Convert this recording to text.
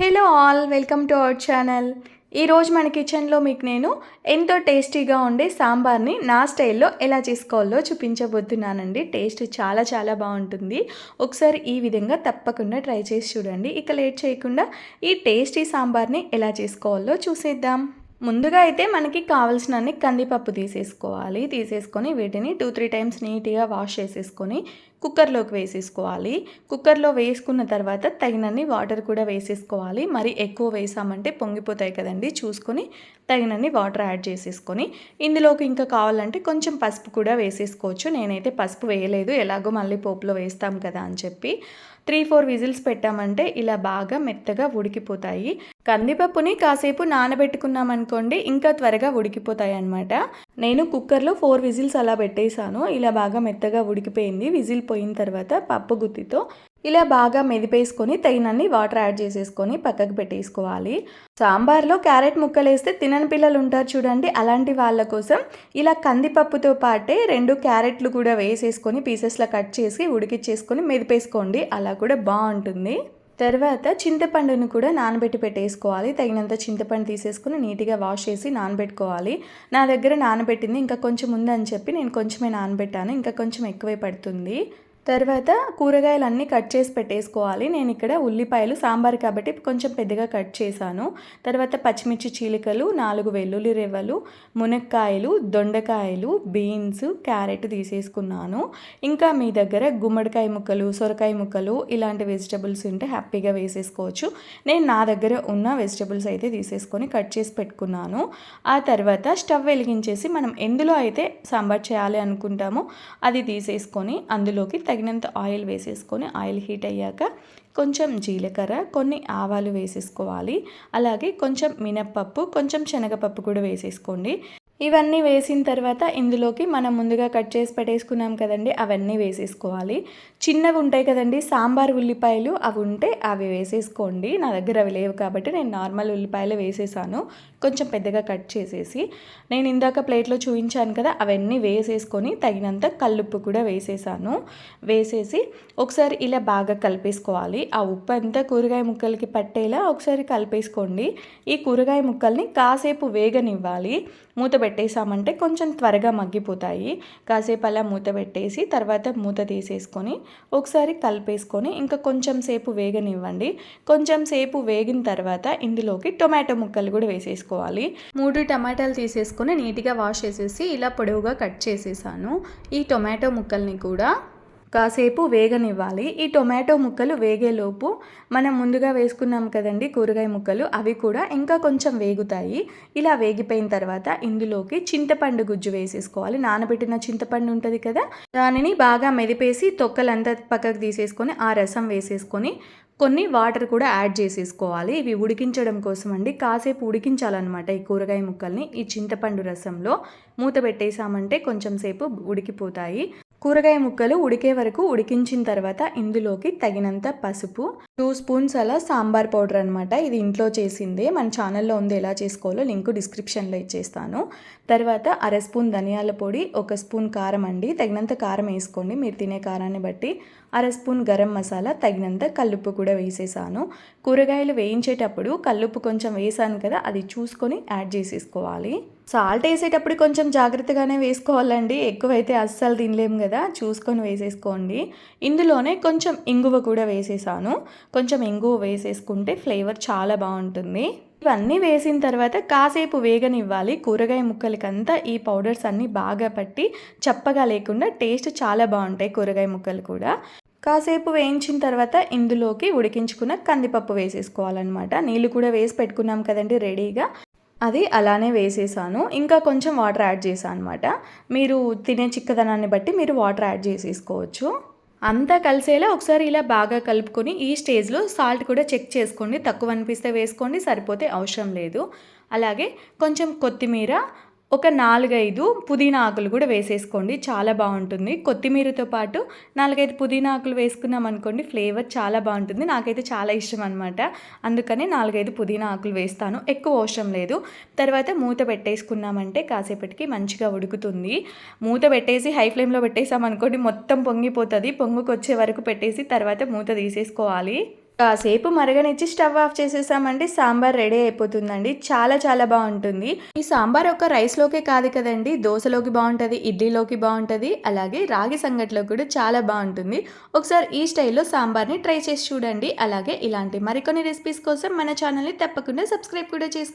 Hello all, welcome to our channel. ఈరోజు మన కిచెన్లో మీకు నేను ఎంతో టేస్టీగా ఉండే సాంబార్ని నా స్టైల్లో ఎలా చేసుకోవాలో చూపించబోతున్నానండి. టేస్ట్ చాలా చాలా బాగుంటుంది. ఒకసారి ఈ విధంగా తప్పకుండా ట్రై చేసి చూడండి. ఇక లేట్ చేయకుండా ఈ టేస్టీ సాంబార్ని ఎలా చేసుకోవాలో చూసేద్దాం. ముందుగా అయితే మనకి కావాల్సినన్ని కందిపప్పు తీసేసుకొని వీటిని 2-3 టైమ్స్ నీట్గా వాష్ చేసేసుకొని కుక్కర్లోకి వేసేసుకోవాలి. కుక్కర్లో వేసుకున్న తర్వాత తగినన్ని వాటర్ కూడా వేసేసుకోవాలి. మరి ఎక్కువ వేసామంటే పొంగిపోతాయి కదండి, చూసుకొని తగినన్ని వాటర్ యాడ్ చేసేసుకొని ఇందులోకి ఇంకా కావాలంటే కొంచెం పసుపు కూడా వేసేసుకోవచ్చు. నేనైతే పసుపు వేయలేదు, ఎలాగో మళ్ళీ పోపులో వేస్తాం కదా అని చెప్పి. 3-4 విజిల్స్ పెట్టామంటే ఇలా బాగా మెత్తగా ఉడికిపోతాయి. కందిపప్పుని కాసేపు నానబెట్టుకున్నామనుకోండి ఇంకా త్వరగా ఉడికిపోతాయి అన్నమాట. నేను కుక్కర్లో 4 విజిల్స్ అలా పెట్టేశాను. ఇలా బాగా మెత్తగా ఉడికిపోయింది. విజిల్ పోయిన తర్వాత పప్పు గుత్తితో ఇలా బాగా మెదిపేసుకొని తగినన్ని వాటర్ యాడ్ చేసేసుకొని పక్కకు పెట్టేసుకోవాలి. సాంబార్లో క్యారెట్ ముక్కలు వేస్తే తినని పిల్లలు ఉంటారు చూడండి, అలాంటి వాళ్ళ కోసం ఇలా కందిపప్పుతో పాటే 2 క్యారెట్లు కూడా వేసేసుకొని పీసెస్లా కట్ చేసి ఉడికిచ్చేసుకొని మెదిపేసుకోండి, అలా కూడా బాగుంటుంది. తర్వాత చింతపండును కూడా నానబెట్టి పెట్టేసుకోవాలి. తగినంత చింతపండు తీసేసుకుని నీట్గా వాష్ చేసి నానబెట్టుకోవాలి. నా దగ్గర నానబెట్టింది ఇంకా కొంచెం ఉందని చెప్పి నేను కొంచెమే నానబెట్టాను, ఇంకా కొంచెం ఎక్కువే పడుతుంది. తర్వాత కూరగాయలన్నీ కట్ చేసి పెట్టేసుకోవాలి. నేను ఇక్కడ ఉల్లిపాయలు సాంబార్ కాబట్టి కొంచెం పెద్దగా కట్ చేశాను. తర్వాత పచ్చిమిర్చి చీలికలు, 4 వెల్లుల్లి రెవ్వలు, మునక్కాయలు, దొండకాయలు, బీన్స్, క్యారెట్ తీసేసుకున్నాను. ఇంకా మీ దగ్గర గుమ్మడికాయ ముక్కలు, సొరకాయ ముక్కలు ఇలాంటి వెజిటబుల్స్ ఉంటే హ్యాపీగా వేసేసుకోవచ్చు. నేను నా దగ్గర ఉన్న వెజిటబుల్స్ అయితే తీసేసుకొని కట్ చేసి పెట్టుకున్నాను. ఆ తర్వాత స్టవ్ వెలిగించేసి మనం ఎందులో అయితే సాంబార్ చేయాలి అనుకుంటామో అది తీసేసుకొని అందులోకి తగినంత ఆయిల్ వేసేసుకొని ఆయిల్ హీట్ అయ్యాక కొంచెం జీలకర్ర, కొన్ని ఆవాలు వేసేసుకోవాలి. అలాగే కొంచెం మినప్పప్పు, కొంచెం శనగపప్పు కూడా వేసేసుకోండి. ఇవన్నీ వేసిన తర్వాత ఇందులోకి మనం ముందుగా కట్ చేసి పెట్టేసుకున్నాం కదండి, అవన్నీ వేసేసుకోవాలి. చిన్నవి ఉంటాయి కదండి సాంబార్ ఉల్లిపాయలు, అవి ఉంటే అవి వేసేసుకోండి. నా దగ్గర అవి లేవు కాబట్టి నేను నార్మల్ ఉల్లిపాయలు వేసేసాను, కొంచెం పెద్దగా కట్ చేసేసి. నేను ఇందాక ప్లేట్లో చూపించాను కదా, అవన్నీ వేసేసుకొని తగినంత కల్లుప్పు కూడా వేసేసాను. వేసేసి ఒకసారి ఇలా బాగా కలిపేసుకోవాలి. ఆ ఉప్పు అంతా కూరగాయ ముక్కలకి పట్టేలా ఒకసారి కలిపేసుకోండి. ఈ కూరగాయ ముక్కల్ని కాసేపు వేగనివ్వాలి. మూత పెట్టేసామంటే కొంచెం త్వరగా మగ్గిపోతాయి. కాసేపు అలా మూత పెట్టేసి తర్వాత మూత తీసేసుకొని ఒకసారి కలిపేసుకొని ఇంకా కొంచెం సేపు వేగనివ్వండి. కొంచెం సేపు వేగిన తర్వాత ఇందులోకి టొమాటో ముక్కలు కూడా వేసేసుకోవాలి. 3 టమాటాలు తీసేసుకొని నీట్గా వాష్ చేసేసి ఇలా పొడవుగా కట్ చేసేసాను. ఈ టొమాటో ముక్కల్ని కూడా కాసేపు వేగనివ్వాలి. ఈ టొమాటో ముక్కలు వేగేలోపు మనం ముందుగా వేసుకున్నాం కదండి కూరగాయ ముక్కలు, అవి కూడా ఇంకా కొంచెం వేగుతాయి. ఇలా వేగిపోయిన తర్వాత ఇందులోకి చింతపండు గుజ్జు వేసేసుకోవాలి. నానబెట్టిన చింతపండు ఉంటుంది కదా, దానిని బాగా మెదిపేసి తొక్కలంతా పక్కకు తీసేసుకొని ఆ రసం వేసేసుకొని కొన్ని వాటర్ కూడా యాడ్ చేసేసుకోవాలి. ఇవి ఉడికించడం కోసం అండి, కాసేపు ఉడికించాలన్నమాట ఈ కూరగాయ ముక్కల్ని. ఈ చింతపండు రసంలో మూత పెట్టేసామంటే కొంచెం సేపు ఉడికిపోతాయి. కూరగాయ ముక్కలు ఉడికే వరకు ఉడికించిన తర్వాత ఇందులోకి తగినంత పసుపు, 2 స్పూన్స్ అలా సాంబార్ పౌడర్ అనమాట. ఇది ఇంట్లో చేసిందే, మన ఛానల్లో ఉంది, ఎలా చేసుకోవాలో లింక్ డిస్క్రిప్షన్లో ఇచ్చేస్తాను. తర్వాత 1/2 స్పూన్ ధనియాల పొడి, 1 స్పూన్ కారం అండి, తగినంత కారం వేసుకోండి మీరు తినే కారాన్ని బట్టి. 1/2 స్పూన్ గరం మసాలా, తగినంత కల్లుప్పు కూడా వేసేసాను. కూరగాయలు వేయించేటప్పుడు కల్లుప్పు కొంచెం వేసాను కదా, అది చూసుకొని యాడ్ చేసేసుకోవాలి. సాల్ట్ వేసేటప్పుడు కొంచెం జాగ్రత్తగానే వేసుకోవాలండి, ఎక్కువైతే అస్సలు తినలేము కదా, చూసుకొని వేసేసుకోండి. ఇందులోనే కొంచెం ఇంగువ కూడా వేసేసాను. కొంచెం ఇంగువ వేసేసుకుంటే ఫ్లేవర్ చాలా బాగుంటుంది. ఇవన్నీ వేసిన తర్వాత కాసేపు వేగనివ్వాలి. కూరగాయ ముక్కలకంతా ఈ పౌడర్స్ అన్నీ బాగా పట్టి చప్పగా లేకుండా టేస్ట్ చాలా బాగుంటాయి కూరగాయ ముక్కలు కూడా. కాసేపు వేయించిన తర్వాత ఇందులోకి ఉడికించుకున్న కందిపప్పు వేసేసుకోవాలన్నమాట. నీళ్ళు కూడా వేసి పెట్టుకున్నాం కదండి రెడీగా, అది అలానే వేసేసాను. ఇంకా కొంచెం వాటర్ యాడ్ చేశాను అనమాట. మీరు తినే చిక్కదనాన్ని బట్టి మీరు వాటర్ యాడ్ చేసేసుకోవచ్చు. అంతా కలిసేలా ఒకసారి ఇలా బాగా కలుపుకొని ఈ స్టేజ్లో సాల్ట్ కూడా చెక్ చేసుకోండి. తక్కువ అనిపిస్తే వేసుకోండి, సరిపోతే అవసరం లేదు. అలాగే కొంచెం కొత్తిమీర, ఒక 4-5 పుదీనా ఆకులు కూడా వేసేసుకోండి, చాలా బాగుంటుంది. కొత్తిమీరతో పాటు 4-5 పుదీనా ఆకులు వేసుకున్నాం అనుకోండి, ఫ్లేవర్ చాలా బాగుంటుంది. నాకైతే చాలా ఇష్టం అనమాట, అందుకని 4-5 పుదీనా ఆకులు వేస్తాను, ఎక్కువ అవసరం లేదు. తర్వాత మూత పెట్టేసుకున్నామంటే కాసేపటికి మంచిగా ఉడుకుతుంది. మూత పెట్టేసి హై ఫ్లేమ్లో పెట్టేసామనుకోండి మొత్తం పొంగిపోతుంది. పొంగుకొచ్చే వరకు పెట్టేసి తర్వాత మూత తీసేసుకోవాలి. కాసేపు మరగనిచ్చి స్టవ్ ఆఫ్ చేసేసామంటే సాంబార్ రెడీ అయిపోతుందండి. చాలా చాలా బాగుంటుంది. ఈ సాంబార్ ఒక రైస్లోకే కాదు కదండి, దోశలోకి బాగుంటుంది, ఇడ్లీలోకి బాగుంటుంది, అలాగే రాగి సంగట్లో కూడా చాలా బాగుంటుంది. ఒకసారి ఈ స్టైల్లో సాంబార్ని ట్రై చేసి చూడండి. అలాగే ఇలాంటి మరికొన్ని రెసిపీస్ కోసం మన ఛానల్ని తప్పకుండా సబ్స్క్రైబ్ కూడా చేసుకోండి.